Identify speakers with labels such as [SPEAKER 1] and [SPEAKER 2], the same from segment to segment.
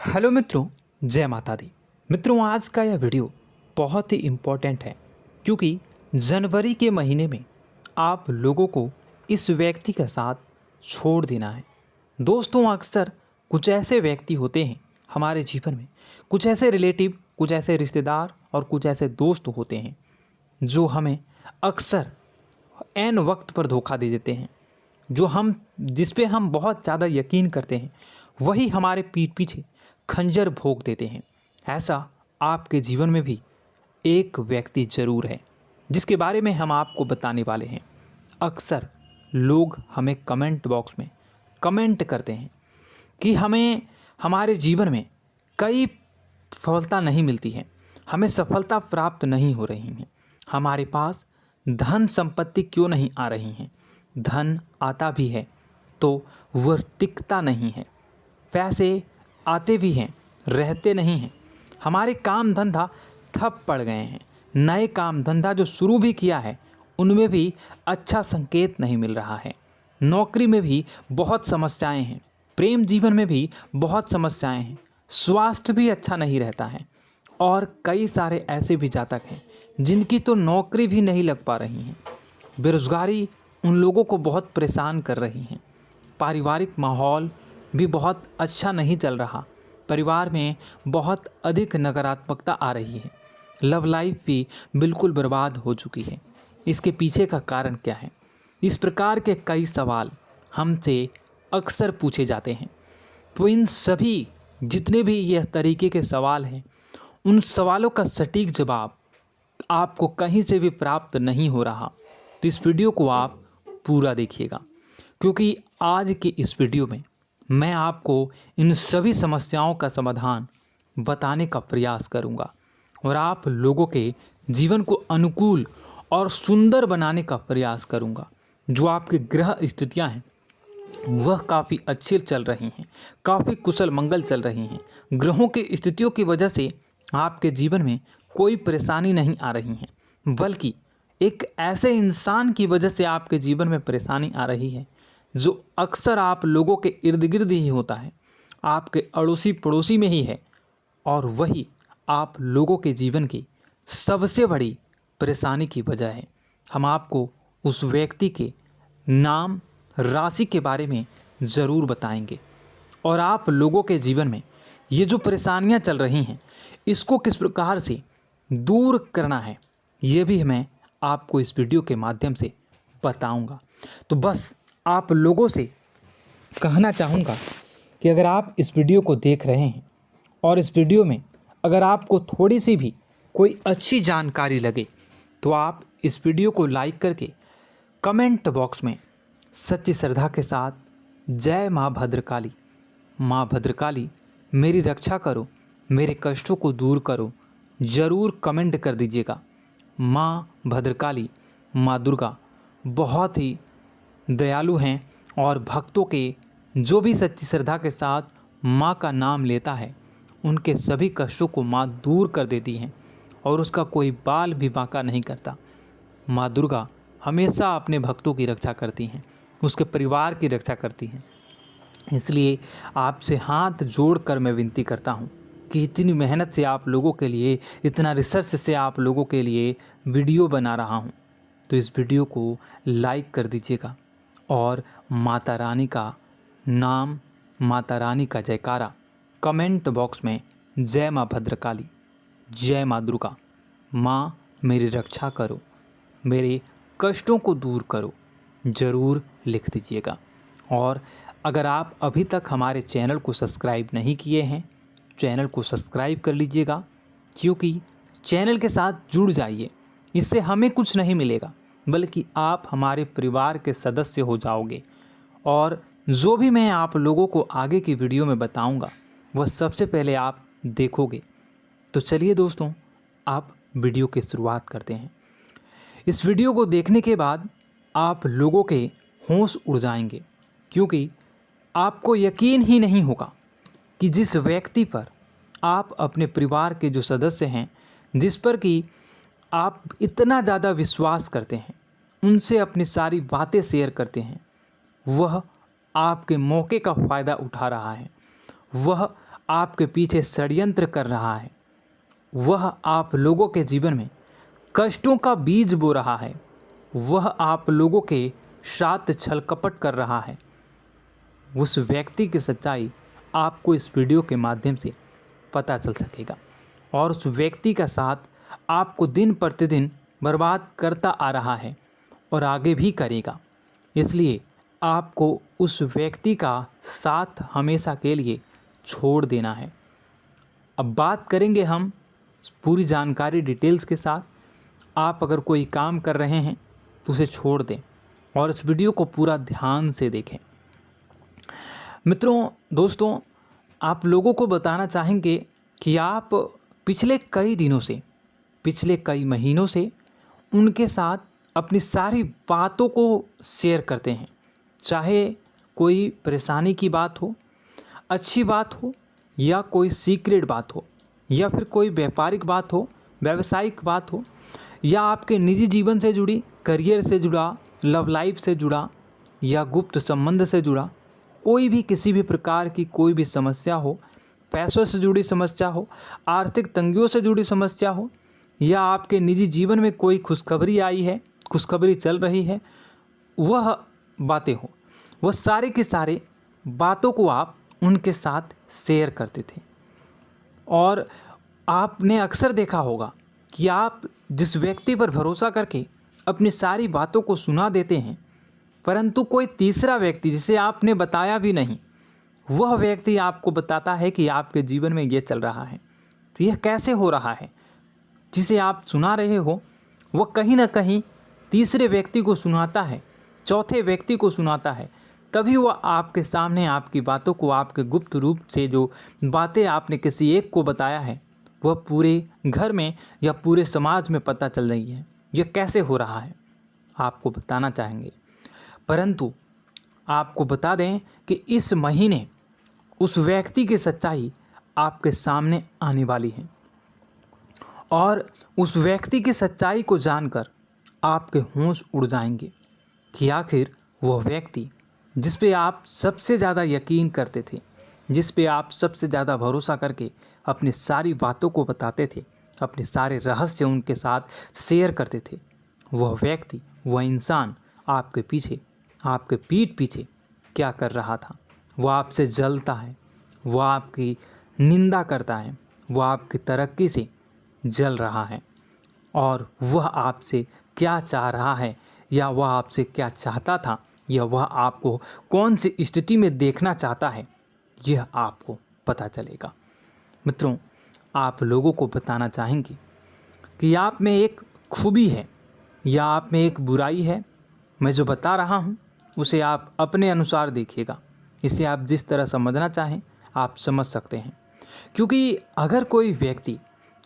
[SPEAKER 1] Hello मित्रों, जय माता दी। मित्रों, आज का यह वीडियो बहुत ही इम्पोर्टेंट है क्योंकि जनवरी के महीने में आप लोगों को इस व्यक्ति के साथ छोड़ देना है। दोस्तों, अक्सर कुछ ऐसे व्यक्ति होते हैं हमारे जीवन में, कुछ ऐसे रिलेटिव, कुछ ऐसे रिश्तेदार और कुछ ऐसे दोस्त होते हैं जो हमें अक्सर ऐन वक्त पर धोखा दे देते हैं। जिस पे हम बहुत ज़्यादा यकीन करते हैं वही हमारे पीठ पीछे खंजर भोंक देते हैं। ऐसा आपके जीवन में भी एक व्यक्ति ज़रूर है जिसके बारे में हम आपको बताने वाले हैं। अक्सर लोग हमें कमेंट बॉक्स में कमेंट करते हैं कि हमें हमारे जीवन में कई सफलता नहीं मिलती है, हमें सफलता प्राप्त नहीं हो रही है, हमारे पास धन संपत्ति क्यों नहीं आ रही हैं। धन आता भी है तो वह टिकता नहीं है, पैसे आते भी हैं रहते नहीं हैं, हमारे काम धंधा ठप पड़ गए हैं, नए काम धंधा जो शुरू भी किया है उनमें भी अच्छा संकेत नहीं मिल रहा है, नौकरी में भी बहुत समस्याएं हैं, प्रेम जीवन में भी बहुत समस्याएं हैं, स्वास्थ्य भी अच्छा नहीं रहता है और कई सारे ऐसे भी जातक हैं जिनकी तो नौकरी भी नहीं लग पा रही हैं। बेरोज़गारी उन लोगों को बहुत परेशान कर रही हैं। पारिवारिक माहौल भी बहुत अच्छा नहीं चल रहा, परिवार में बहुत अधिक नकारात्मकता आ रही है, लव लाइफ भी बिल्कुल बर्बाद हो चुकी है। इसके पीछे का कारण क्या है? इस प्रकार के कई सवाल हमसे अक्सर पूछे जाते हैं। तो इन सभी जितने भी यह तरीके के सवाल हैं, उन सवालों का सटीक जवाब आपको कहीं से भी प्राप्त नहीं हो रहा। तो इस वीडियो को आप पूरा देखिएगा क्योंकि आज की इस वीडियो में मैं आपको इन सभी समस्याओं का समाधान बताने का प्रयास करूंगा और आप लोगों के जीवन को अनुकूल और सुंदर बनाने का प्रयास करूंगा। जो आपकी ग्रह स्थितियां हैं वह काफ़ी अच्छी चल रही हैं, काफ़ी कुशल मंगल चल रही हैं। ग्रहों की स्थितियों की वजह से आपके जीवन में कोई परेशानी नहीं आ रही है, बल्कि एक ऐसे इंसान की वजह से आपके जीवन में परेशानी आ रही है जो अक्सर आप लोगों के इर्द गिर्द ही होता है, आपके अड़ोसी पड़ोसी में ही है और वही आप लोगों के जीवन की सबसे बड़ी परेशानी की वजह है। हम आपको उस व्यक्ति के नाम, राशि के बारे में ज़रूर बताएंगे और आप लोगों के जीवन में ये जो परेशानियां चल रही हैं इसको किस प्रकार से दूर करना है ये भी मैं आपको इस वीडियो के माध्यम से बताऊंगा। तो बस आप लोगों से कहना चाहूँगा कि अगर आप इस वीडियो को देख रहे हैं और इस वीडियो में अगर आपको थोड़ी सी भी कोई अच्छी जानकारी लगे तो आप इस वीडियो को लाइक करके कमेंट बॉक्स में सच्ची श्रद्धा के साथ जय माँ भद्रकाली, माँ भद्रकाली मेरी रक्षा करो, मेरे कष्टों को दूर करो, ज़रूर कमेंट कर दीजिएगा। माँ भद्रकाली, माँ दुर्गा बहुत ही दयालु हैं और भक्तों के जो भी सच्ची श्रद्धा के साथ माँ का नाम लेता है उनके सभी कष्टों को माँ दूर कर देती हैं और उसका कोई बाल भी बांका नहीं करता। माँ दुर्गा हमेशा अपने भक्तों की रक्षा करती हैं, उसके परिवार की रक्षा करती हैं। इसलिए आपसे हाथ जोड़कर मैं विनती करता हूँ कि इतनी मेहनत से आप लोगों के लिए, इतना रिसर्च से आप लोगों के लिए वीडियो बना रहा हूँ, तो इस वीडियो को लाइक कर दीजिएगा और माता रानी का नाम, माता रानी का जयकारा कमेंट बॉक्स में जय माँ भद्रकाली, जय माँ दुर्गा, माँ मेरी रक्षा करो, मेरे कष्टों को दूर करो, ज़रूर लिख दीजिएगा। और अगर आप अभी तक हमारे चैनल को सब्सक्राइब नहीं किए हैं, चैनल को सब्सक्राइब कर लीजिएगा क्योंकि चैनल के साथ जुड़ जाइए। इससे हमें कुछ नहीं मिलेगा बल्कि आप हमारे परिवार के सदस्य हो जाओगे और जो भी मैं आप लोगों को आगे की वीडियो में बताऊंगा वह सबसे पहले आप देखोगे। तो चलिए दोस्तों, आप वीडियो की शुरुआत करते हैं। इस वीडियो को देखने के बाद आप लोगों के होश उड़ जाएंगे क्योंकि आपको यकीन ही नहीं होगा कि जिस व्यक्ति पर आप अपने परिवार के जो सदस्य हैं, जिस पर कि आप इतना ज़्यादा विश्वास करते हैं, उनसे अपनी सारी बातें शेयर करते हैं, वह आपके मौके का फ़ायदा उठा रहा है, वह आपके पीछे षड्यंत्र कर रहा है, वह आप लोगों के जीवन में कष्टों का बीज बो रहा है, वह आप लोगों के साथ छल कपट कर रहा है, उस व्यक्ति की सच्चाई आपको इस वीडियो के माध्यम से पता चल सकेगा। और उस व्यक्ति का साथ आपको दिन प्रतिदिन बर्बाद करता आ रहा है और आगे भी करेगा। इसलिए आपको उस व्यक्ति का साथ हमेशा के लिए छोड़ देना है। अब बात करेंगे हम पूरी जानकारी डिटेल्स के साथ। आप अगर कोई काम कर रहे हैं तो उसे छोड़ दें और इस वीडियो को पूरा ध्यान से देखें। मित्रों, दोस्तों, आप लोगों को बताना चाहेंगे कि आप पिछले कई दिनों से, पिछले कई महीनों से उनके साथ अपनी सारी बातों को शेयर करते हैं, चाहे कोई परेशानी की बात हो, अच्छी बात हो, या कोई सीक्रेट बात हो, या फिर कोई व्यापारिक बात हो, व्यावसायिक बात हो, या आपके निजी जीवन से जुड़ी, करियर से जुड़ा, लव लाइफ से जुड़ा, या गुप्त संबंध से जुड़ा कोई भी किसी भी प्रकार की कोई भी समस्या हो, पैसों से जुड़ी समस्या हो, आर्थिक तंगियों से जुड़ी समस्या हो, या आपके निजी जीवन में कोई खुशखबरी आई है, खुशखबरी चल रही है, वह बातें हो, वह सारे के सारे बातों को आप उनके साथ शेयर करते थे। और आपने अक्सर देखा होगा कि आप जिस व्यक्ति पर भरोसा करके अपनी सारी बातों को सुना देते हैं, परंतु कोई तीसरा व्यक्ति जिसे आपने बताया भी नहीं, वह व्यक्ति आपको बताता है कि आपके जीवन में ये चल रहा है। तो यह कैसे हो रहा है? जिसे आप सुना रहे हो वह कहीं ना कहीं तीसरे व्यक्ति को सुनाता है, चौथे व्यक्ति को सुनाता है, तभी वह आपके सामने आपकी बातों को, आपके गुप्त रूप से जो बातें आपने किसी एक को बताया है, वह पूरे घर में या पूरे समाज में पता चल रही है। यह कैसे हो रहा है आपको बताना चाहेंगे। परंतु आपको बता दें कि इस महीने उस व्यक्ति की सच्चाई आपके सामने आने वाली है और उस व्यक्ति की सच्चाई को जानकर आपके होश उड़ जाएंगे कि आखिर वह व्यक्ति जिस पे आप सबसे ज़्यादा यकीन करते थे, जिस पे आप सबसे ज़्यादा भरोसा करके अपनी सारी बातों को बताते थे, अपने सारे रहस्य उनके साथ शेयर करते थे, वह व्यक्ति, वह इंसान आपके पीछे, आपके पीठ पीछे क्या कर रहा था। वह आपसे जलता है, वह आपकी निंदा करता है, वह आपकी तरक्की से जल रहा है और वह आपसे क्या चाह रहा है, या वह आपसे क्या चाहता था, या वह आपको कौन सी स्थिति में देखना चाहता है, यह आपको पता चलेगा। मित्रों, आप लोगों को बताना चाहेंगे कि आप में एक खूबी है या आप में एक बुराई है। मैं जो बता रहा हूँ उसे आप अपने अनुसार देखिएगा। इसे आप जिस तरह समझना चाहें आप समझ सकते हैं, क्योंकि अगर कोई व्यक्ति,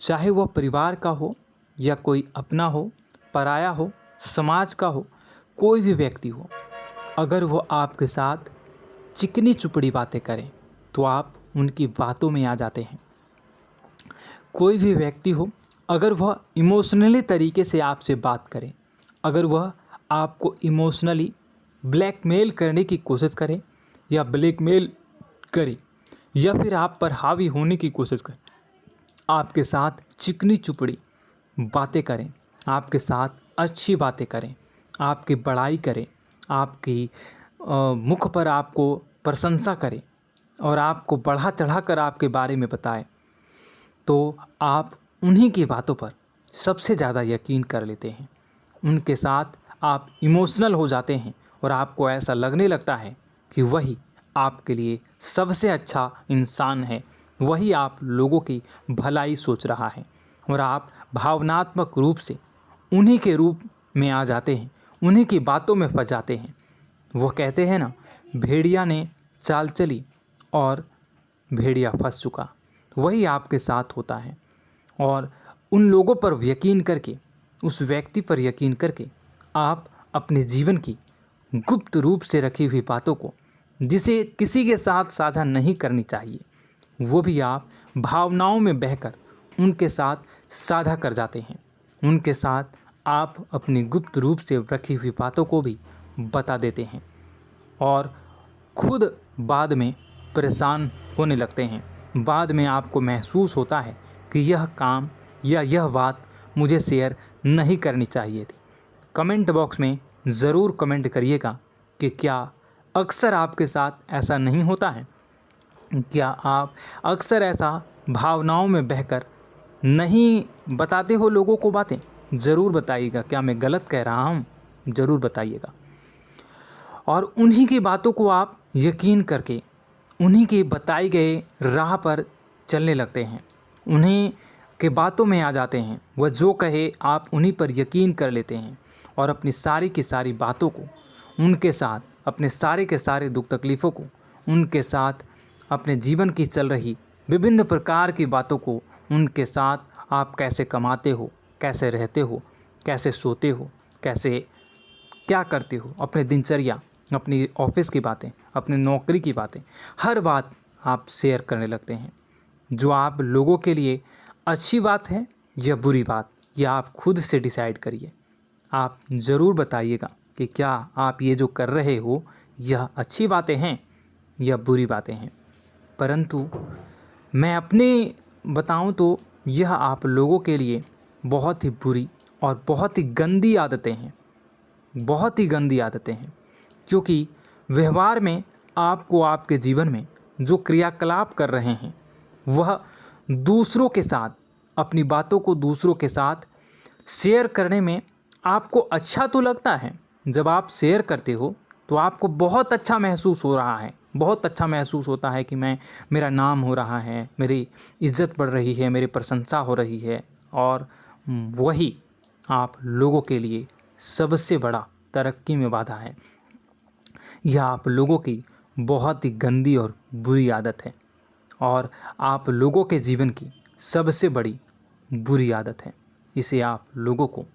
[SPEAKER 1] चाहे वह परिवार का हो या कोई अपना हो, पराया हो, समाज का हो, कोई भी व्यक्ति हो, अगर वो आपके साथ चिकनी चुपड़ी बातें करें तो आप उनकी बातों में आ जाते हैं। कोई भी व्यक्ति हो, अगर वह इमोशनली तरीके से आपसे बात करे, अगर वह आपको इमोशनली ब्लैकमेल करने की कोशिश करे या ब्लैकमेल करे या फिर आप पर हावी होने की कोशिश करे, आपके साथ चिकनी चुपड़ी बातें करें, आपके साथ अच्छी बातें करें, आपकी बड़ाई करें, आपकी मुख पर आपको प्रशंसा करें और आपको बढ़ा चढ़ा कर आपके बारे में बताए, तो आप उन्हीं की बातों पर सबसे ज़्यादा यकीन कर लेते हैं। उनके साथ आप इमोशनल हो जाते हैं और आपको ऐसा लगने लगता है कि वही आपके लिए सबसे अच्छा इंसान है, वही आप लोगों की भलाई सोच रहा है और आप भावनात्मक रूप से उन्हीं के रूप में आ जाते हैं, उन्हीं की बातों में फंस जाते हैं। वो कहते हैं ना, भेड़िया ने चाल चली और भेड़िया फंस चुका। वही आपके साथ होता है और उन लोगों पर यकीन करके, उस व्यक्ति पर यकीन करके आप अपने जीवन की गुप्त रूप से रखी हुई बातों को, जिसे किसी के साथ साझा नहीं करनी चाहिए, वो भी आप भावनाओं में बहकर उनके साथ साझा कर जाते हैं। उनके साथ आप अपनी गुप्त रूप से रखी हुई बातों को भी बता देते हैं और खुद बाद में परेशान होने लगते हैं बाद में आपको महसूस होता है कि यह काम या यह बात मुझे शेयर नहीं करनी चाहिए थी। कमेंट बॉक्स में ज़रूर कमेंट करिएगा कि क्या अक्सर आपके साथ ऐसा नहीं होता है? क्या आप अक्सर ऐसा भावनाओं में बहकर नहीं बताते हो लोगों को बातें? ज़रूर बताइएगा। क्या मैं गलत कह रहा हूँ? ज़रूर बताइएगा। और उन्हीं की बातों को आप यकीन करके उन्हीं के बताए गए राह पर चलने लगते हैं, उन्हीं के बातों में आ जाते हैं। वह जो कहे आप उन्हीं पर यकीन कर लेते हैं और अपनी सारी की सारी बातों को उनके साथ, अपने सारे के सारे दुख तकलीफ़ों को उनके साथ, अपने जीवन की चल रही विभिन्न प्रकार की बातों को उनके साथ, आप कैसे कमाते हो, कैसे रहते हो, कैसे सोते हो, कैसे क्या करते हो, अपने दिनचर्या, अपनी ऑफिस की बातें, अपनी नौकरी की बातें, हर बात आप शेयर करने लगते हैं। जो आप लोगों के लिए अच्छी बात है या बुरी बात, यह आप खुद से डिसाइड करिए। आप ज़रूर बताइएगा कि क्या आप ये जो कर रहे हो यह अच्छी बातें हैं या बुरी बातें हैं। परंतु मैं अपनी बताऊं तो यह आप लोगों के लिए बहुत ही बुरी और बहुत ही गंदी आदतें हैं, बहुत ही गंदी आदतें हैं। क्योंकि व्यवहार में आपको आपके जीवन में जो क्रियाकलाप कर रहे हैं वह दूसरों के साथ, अपनी बातों को दूसरों के साथ शेयर करने में आपको अच्छा तो लगता है। जब आप शेयर करते हो तो आपको बहुत अच्छा महसूस हो रहा है, बहुत अच्छा महसूस होता है कि मेरा नाम हो रहा है, मेरी इज्जत बढ़ रही है, मेरी प्रशंसा हो रही है। और वही आप लोगों के लिए सबसे बड़ा तरक्की में बाधा है। यह आप लोगों की बहुत ही गंदी और बुरी आदत है और आप लोगों के जीवन की सबसे बड़ी बुरी आदत है। इसे आप लोगों को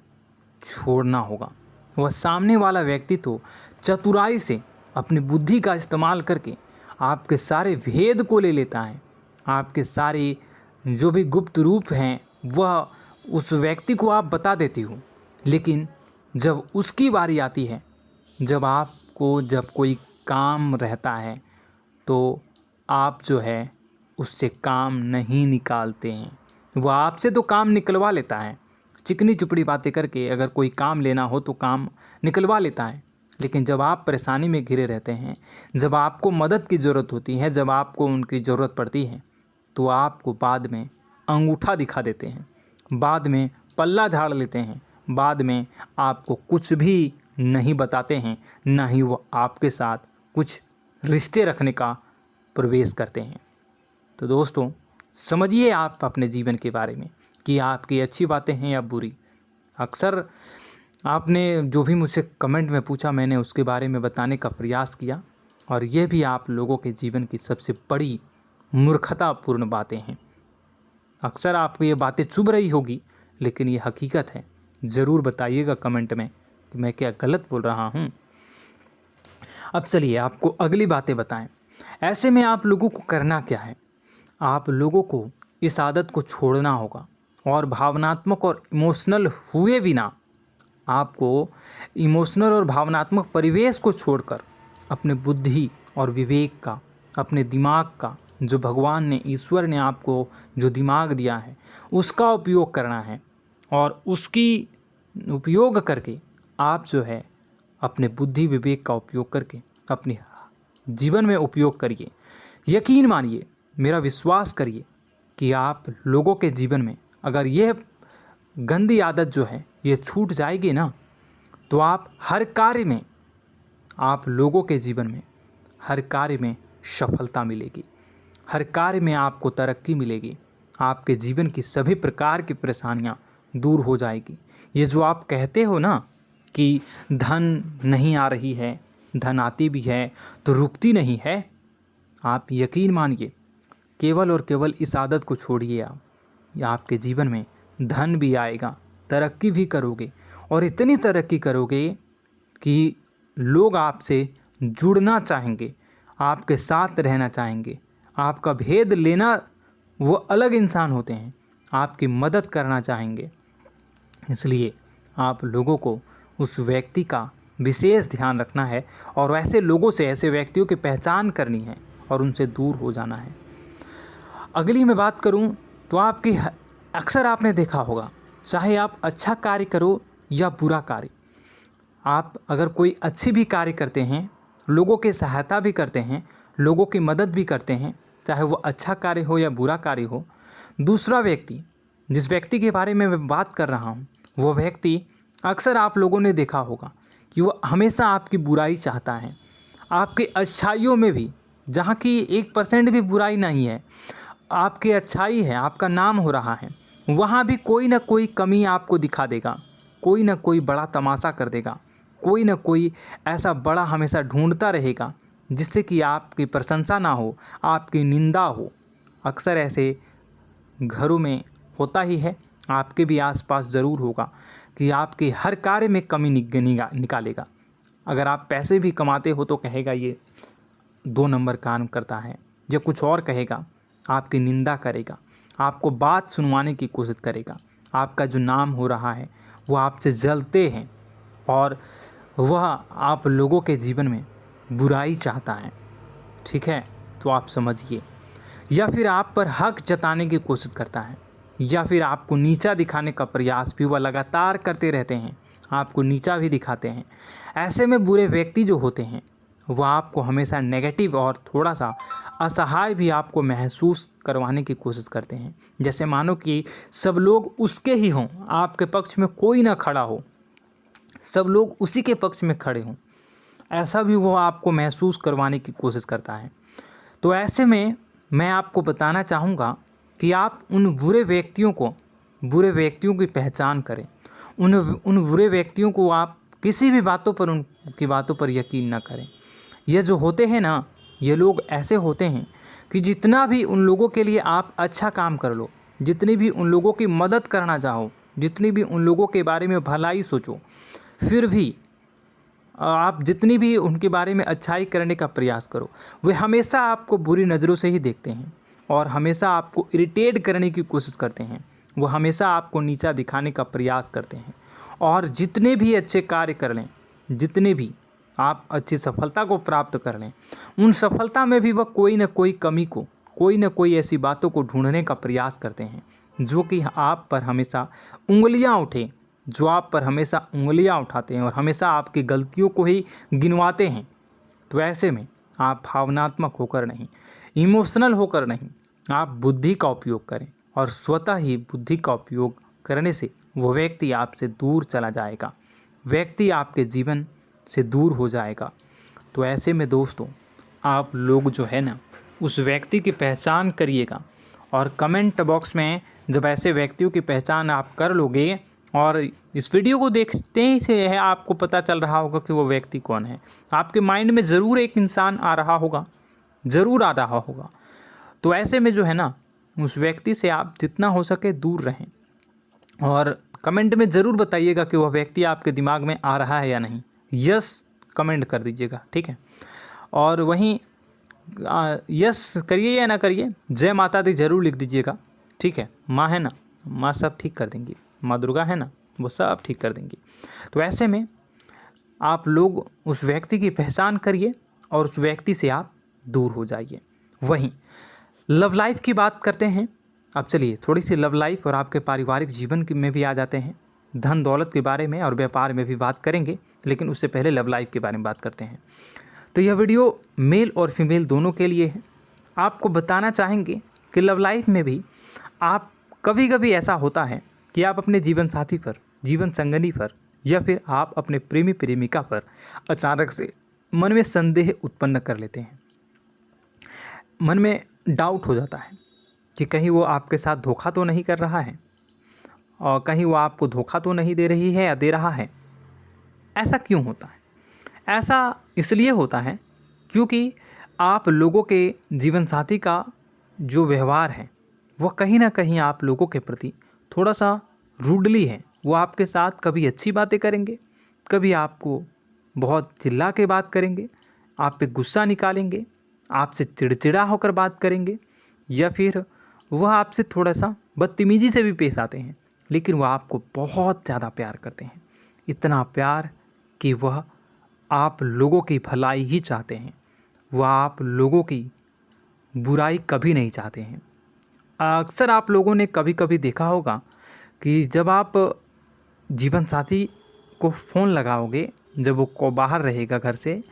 [SPEAKER 1] छोड़ना होगा। वह सामने वाला व्यक्ति तो चतुराई से अपनी बुद्धि का इस्तेमाल करके आपके सारे भेद को ले लेता है, आपके सारे जो भी गुप्त रूप हैं वह उस व्यक्ति को आप बता देती हो। लेकिन जब उसकी बारी आती है, जब कोई काम रहता है तो आप जो है उससे काम नहीं निकालते हैं। वह आपसे तो काम निकलवा लेता है, चिकनी चुपड़ी बातें करके अगर कोई काम लेना हो तो काम निकलवा लेता है। लेकिन जब आप परेशानी में घिरे रहते हैं, जब आपको मदद की ज़रूरत होती है, जब आपको उनकी ज़रूरत पड़ती है, तो आपको बाद में अंगूठा दिखा देते हैं, बाद में पल्ला झाड़ लेते हैं, बाद में आपको कुछ भी नहीं बताते हैं, ना ही वो आपके साथ कुछ रिश्ते रखने का प्रवेश करते हैं। तो दोस्तों, समझिए आप अपने जीवन के बारे में कि आपकी अच्छी बातें हैं या बुरी। अक्सर आपने जो भी मुझसे कमेंट में पूछा, मैंने उसके बारे में बताने का प्रयास किया और ये भी आप लोगों के जीवन की सबसे बड़ी मूर्खतापूर्ण बातें हैं। अक्सर आपको ये बातें चुभ रही होगी, लेकिन ये हकीकत है। ज़रूर बताइएगा कमेंट में कि मैं क्या गलत बोल रहा हूँ। अब चलिए आपको अगली बातें बताएं। ऐसे में आप लोगों को करना क्या है? आप लोगों को इस आदत को छोड़ना होगा और भावनात्मक और इमोशनल हुए बिना आपको इमोशनल और भावनात्मक परिवेश को छोड़कर अपने बुद्धि और विवेक का, अपने दिमाग का, जो भगवान ने, ईश्वर ने आपको जो दिमाग दिया है उसका उपयोग करना है। और उसकी उपयोग करके आप जो है अपने बुद्धि विवेक का उपयोग करके अपने जीवन में उपयोग करिए। यकीन मानिए, मेरा विश्वास करिए कि आप लोगों के जीवन में अगर यह गंदी आदत जो है ये छूट जाएगी ना, तो आप हर कार्य में, आप लोगों के जीवन में हर कार्य में सफलता मिलेगी, हर कार्य में आपको तरक्की मिलेगी, आपके जीवन की सभी प्रकार की परेशानियां दूर हो जाएगी। ये जो आप कहते हो ना कि धन नहीं आ रही है, धन आती भी है तो रुकती नहीं है, आप यकीन मानिए, केवल और केवल इस आदत को छोड़िए आप, या आपके जीवन में धन भी आएगा, तरक्की भी करोगे और इतनी तरक्की करोगे कि लोग आपसे जुड़ना चाहेंगे, आपके साथ रहना चाहेंगे, आपका भेद लेना, वो अलग इंसान होते हैं, आपकी मदद करना चाहेंगे। इसलिए आप लोगों को उस व्यक्ति का विशेष ध्यान रखना है और ऐसे लोगों से, ऐसे व्यक्तियों की पहचान करनी है और उनसे दूर हो जाना है। अगली मैं बात करूं तो अक्सर आपने देखा होगा, चाहे आप अच्छा कार्य करो या बुरा कार्य, आप अगर कोई अच्छी भी कार्य करते हैं, लोगों की सहायता भी करते हैं, लोगों की मदद भी करते हैं, चाहे वो अच्छा कार्य हो या बुरा कार्य हो, दूसरा व्यक्ति, जिस व्यक्ति के बारे में मैं बात कर रहा हूँ, वो व्यक्ति अक्सर आप लोगों ने देखा होगा कि वो हमेशा आपकी बुराई चाहता है। आपकी अच्छाइयों में भी, जहाँ की 1% भी बुराई नहीं है, आपकी अच्छाई है, आपका नाम हो रहा है, वहाँ भी कोई ना कोई कमी आपको दिखा देगा, कोई ना कोई बड़ा तमाशा कर देगा, कोई ना कोई ऐसा बड़ा हमेशा ढूंढता रहेगा जिससे कि आपकी प्रशंसा ना हो, आपकी निंदा हो। अक्सर ऐसे घरों में होता ही है, आपके भी आसपास ज़रूर होगा कि आपके हर कार्य में कमी निकालेगा। अगर आप पैसे भी कमाते हो तो कहेगा ये 2 नंबर काम करता है, या कुछ और कहेगा, आपकी निंदा करेगा, आपको बात सुनवाने की कोशिश करेगा। आपका जो नाम हो रहा है वो आपसे जलते हैं और वह आप लोगों के जीवन में बुराई चाहता है, ठीक है, तो आप समझिए। या फिर आप पर हक जताने की कोशिश करता है, या फिर आपको नीचा दिखाने का प्रयास भी वह लगातार करते रहते हैं, आपको नीचा भी दिखाते हैं। ऐसे में बुरे व्यक्ति जो होते हैं वह आपको हमेशा नेगेटिव और थोड़ा सा असहाय भी आपको महसूस करवाने की कोशिश करते हैं। जैसे मानो कि सब लोग उसके ही हों, आपके पक्ष में कोई ना खड़ा हो, सब लोग उसी के पक्ष में खड़े हों, ऐसा भी वो आपको महसूस करवाने की कोशिश करता है। तो ऐसे में मैं आपको बताना चाहूँगा कि आप उन बुरे व्यक्तियों की पहचान करें। उन बुरे व्यक्तियों को आप किसी भी उनकी बातों पर यकीन ना करें। ये जो होते हैं ना, ये लोग ऐसे होते हैं कि जितना भी उन लोगों के लिए आप अच्छा काम कर लो, जितनी भी उन लोगों की मदद करना चाहो, जितनी भी उन लोगों के बारे में भलाई सोचो, फिर भी आप जितनी भी उनके बारे में अच्छाई करने का प्रयास करो, वे हमेशा आपको बुरी नज़रों से ही देखते हैं और हमेशा आपको इरिटेट करने की कोशिश करते हैं। वो हमेशा आपको नीचा दिखाने का प्रयास करते हैं और जितने भी अच्छे कार्य कर लें, जितने भी आप अच्छी सफलता को प्राप्त कर लें, उन सफलता में भी वह कोई ना कोई कमी को, कोई ना कोई ऐसी बातों को ढूंढने का प्रयास करते हैं जो कि आप पर हमेशा उंगलियां उठाते हैं और हमेशा आपकी गलतियों को ही गिनवाते हैं। तो ऐसे में आप भावनात्मक होकर नहीं, इमोशनल होकर नहीं, आप बुद्धि का उपयोग करें और स्वतः ही बुद्धि का उपयोग करने से वो व्यक्ति आपसे दूर चला जाएगा, व्यक्ति आपके जीवन से दूर हो जाएगा। तो ऐसे में दोस्तों, आप लोग जो है ना, उस व्यक्ति की पहचान करिएगा और कमेंट बॉक्स में जब ऐसे व्यक्तियों की पहचान आप कर लोगे और इस वीडियो को देखते ही से है आपको पता चल रहा होगा कि वो व्यक्ति कौन है, आपके माइंड में ज़रूर एक इंसान आ रहा होगा। तो ऐसे में जो है ना, उस व्यक्ति से आप जितना हो सके दूर रहें और कमेंट में ज़रूर बताइएगा कि वह व्यक्ति आपके दिमाग में आ रहा है या नहीं। यस कमेंट कर दीजिएगा, ठीक है। और वहीं यस करिए या ना करिए, जय माता दी ज़रूर लिख दीजिएगा, ठीक है। माँ है ना, माँ सब ठीक कर देंगी, माँ दुर्गा है ना, वो सब ठीक कर देंगी। तो ऐसे में आप लोग उस व्यक्ति की पहचान करिए और उस व्यक्ति से आप दूर हो जाइए। वहीं लव लाइफ की बात करते हैं। अब चलिए थोड़ी सी लव लाइफ और आपके पारिवारिक जीवन में भी आ जाते हैं। धन दौलत के बारे में और व्यापार में भी बात करेंगे, लेकिन उससे पहले लव लाइफ के बारे में बात करते हैं। तो यह वीडियो मेल और फीमेल दोनों के लिए है। आपको बताना चाहेंगे कि लव लाइफ में भी आप कभी ऐसा होता है कि आप अपने जीवन साथी पर, जीवन संगनी पर या फिर आप अपने प्रेमी प्रेमिका पर अचानक से मन में संदेह उत्पन्न कर लेते हैं। मन में डाउट हो जाता है कि कहीं वो आपके साथ धोखा तो नहीं कर रहा है और कहीं वो आपको धोखा तो नहीं दे रही है या दे रहा है। ऐसा क्यों होता है? ऐसा इसलिए होता है क्योंकि आप लोगों के जीवन साथी का जो व्यवहार है वह कहीं ना कहीं आप लोगों के प्रति थोड़ा सा रूडली है। वो आपके साथ कभी अच्छी बातें करेंगे, कभी आपको बहुत चिल्ला के बात करेंगे, आप पे गुस्सा निकालेंगे, आपसे चिड़चिड़ा होकर बात करेंगे, या फिर वह आपसे थोड़ा सा बदतमीजी से भी पेश आते हैं। लेकिन वह आपको बहुत ज़्यादा प्यार करते हैं, इतना प्यार कि वह आप लोगों की भलाई ही चाहते हैं, वह आप लोगों की बुराई कभी नहीं चाहते हैं। अक्सर आप लोगों ने कभी कभी देखा होगा कि जब आप जीवन साथी को फ़ोन लगाओगे, जब वो बाहर रहेगा घर से,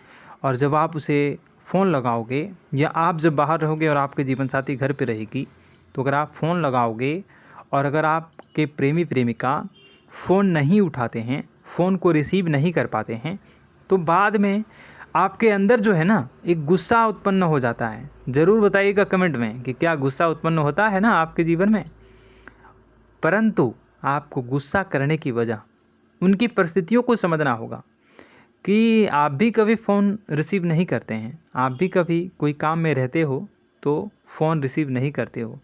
[SPEAKER 1] और जब आप उसे फ़ोन लगाओगे, या आप जब बाहर रहोगे और आपके जीवन साथी घर पे रहेगी, तो अगर आप फ़ोन लगाओगे और अगर आपके प्रेमी प्रेमिका फ़ोन नहीं उठाते हैं, फ़ोन को रिसीव नहीं कर पाते हैं, तो बाद में आपके अंदर जो है ना एक गुस्सा उत्पन्न हो जाता है। ज़रूर बताइएगा कमेंट में कि क्या गुस्सा उत्पन्न होता है ना आपके जीवन में। परंतु आपको गुस्सा करने की वजह उनकी परिस्थितियों को समझना होगा कि आप भी कभी फ़ोन रिसीव नहीं करते हैं, आप भी कभी कोई काम में रहते हो तो फ़ोन रिसीव नहीं करते हो।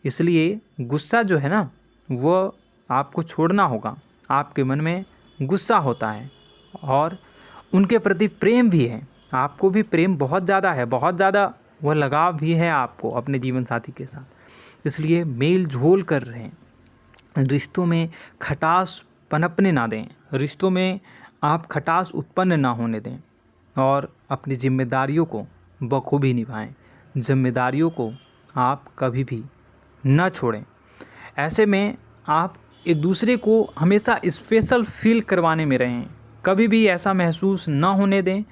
[SPEAKER 1] इसलिए गुस्सा जो है ना वो आपको छोड़ना होगा। आपके मन में गुस्सा होता है और उनके प्रति प्रेम भी है, आपको भी प्रेम बहुत ज़्यादा है, बहुत ज़्यादा वह लगाव भी है आपको अपने जीवन साथी के साथ। इसलिए मेल जोल कर रहे हैं, रिश्तों में खटास पनपने ना दें, रिश्तों में आप खटास उत्पन्न ना होने दें और अपनी जिम्मेदारियों को बखूबी निभाएं। जिम्मेदारियों को आप कभी भी ना छोड़ें। ऐसे में आप एक दूसरे को हमेशा स्पेशल फील करवाने में रहें। कभी भी ऐसा महसूस ना होने दें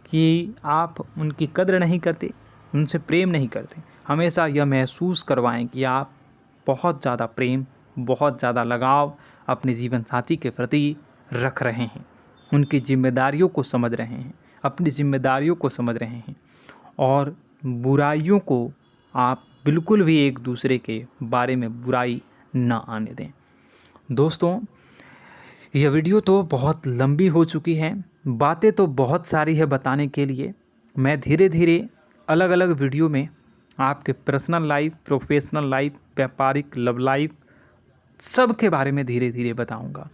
[SPEAKER 1] कि आप उनकी कद्र नहीं करते, उनसे प्रेम नहीं करते। हमेशा यह महसूस करवाएं कि आप बहुत ज़्यादा प्रेम, बहुत ज़्यादा लगाव अपने जीवन साथी के प्रति रख रहे हैं, उनकी जिम्मेदारियों को समझ रहे हैं, अपनी जिम्मेदारियों को समझ रहे हैं और बुराइयों को आप बिल्कुल भी एक दूसरे के बारे में बुराई ना आने दें। दोस्तों, यह वीडियो तो बहुत लंबी हो चुकी है, बातें तो बहुत सारी है बताने के लिए। मैं धीरे धीरे अलग अलग वीडियो में आपके पर्सनल लाइफ, प्रोफेशनल लाइफ, व्यापारिक, लव लाइफ, सब के बारे में धीरे धीरे बताऊंगा।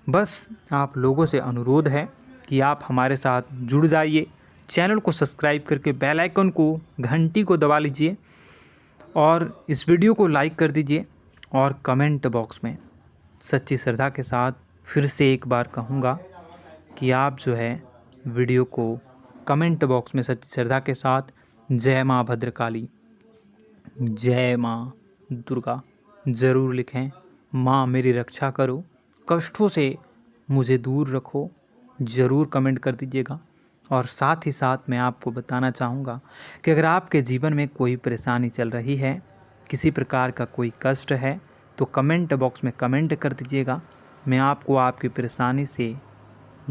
[SPEAKER 1] बस आप लोगों से अनुरोध है कि आप हमारे साथ जुड़ जाइए, चैनल को सब्सक्राइब करके बेल आइकन को, घंटी को दबा लीजिए और इस वीडियो को लाइक कर दीजिए। और कमेंट बॉक्स में सच्ची श्रद्धा के साथ फिर से एक बार कहूँगा कि आप जो है वीडियो को कमेंट बॉक्स में सच्ची श्रद्धा के साथ जय माँ भद्रकाली, जय माँ दुर्गा ज़रूर लिखें। माँ मेरी रक्षा करो, कष्टों से मुझे दूर रखो, ज़रूर कमेंट कर दीजिएगा। और साथ ही साथ मैं आपको बताना चाहूँगा कि अगर आपके जीवन में कोई परेशानी चल रही है, किसी प्रकार का कोई कष्ट है, तो कमेंट बॉक्स में कमेंट कर दीजिएगा। मैं आपको आपकी परेशानी से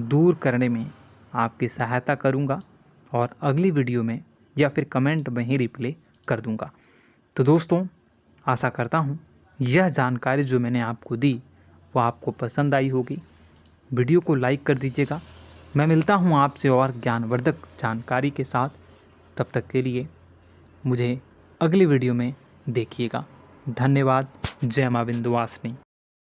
[SPEAKER 1] दूर करने में आपकी सहायता करूँगा और अगली वीडियो में या फिर कमेंट में ही रिप्लाई कर दूँगा। तो दोस्तों, आशा करता हूँ यह जानकारी जो मैंने आपको दी वो आपको पसंद आई होगी। वीडियो को लाइक कर दीजिएगा। मैं मिलता हूँ आपसे और ज्ञानवर्धक जानकारी के साथ। तब तक के लिए मुझे अगली वीडियो में देखिएगा। धन्यवाद। जय माँ विंध्यवासिनी।